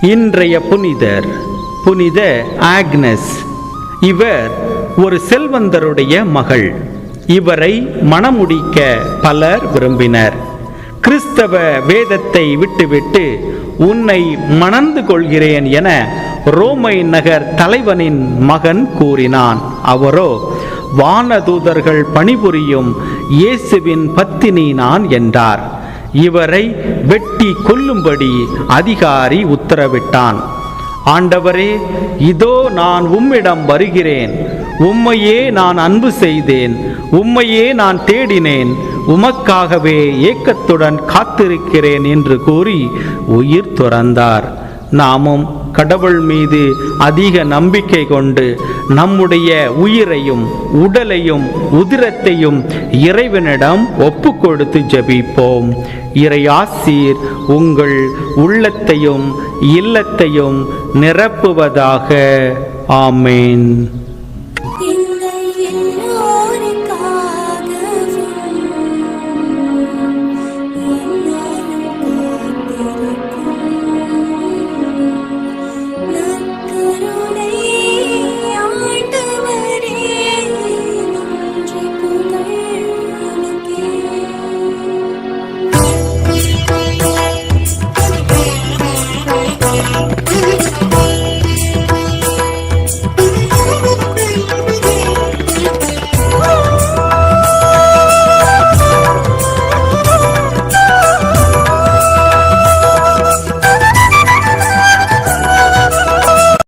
இன்றைய புனிதர் புனித ஆக்னஸ். இவர் ஒரு செல்வந்தருடைய மகள். இவரை மணமுடிக்க பலர் விரும்பினர். கிறிஸ்தவ வேதத்தை விட்டுவிட்டு உன்னை மணந்து கொள்கிறேன் என ரோமை நகர் தலைவனின் மகன் கூறினான். அவரோ, வானதூதர்கள் பணிபுரியும் இயேசுவின் பத்தினி நான் என்றார். இவரை வெட்டி கொல்லும்படி அதிகாரி உத்தரவிட்டான். ஆண்டவரே, இதோ நான் உம்மிடம் வருகிறேன். உம்மையே நான் அன்பு செய்தேன், உம்மையே நான் தேடினேன், உமக்காகவே ஏக்கத்துடன் காத்திருக்கிறேன் என்று கூறி உயிர் துறந்தார். நாமும் கடவுள் மீது அதிக நம்பிக்கை கொண்டு நம்முடைய உயிரையும் உடலையும் உதிரத்தையும் இறைவனிடம் ஒப்பு கொடுத்து ஜெபிப்போம். இறையாசீர் உங்கள் உள்ளத்தையும் இல்லத்தையும் நிரப்புவதாக. ஆமேன்.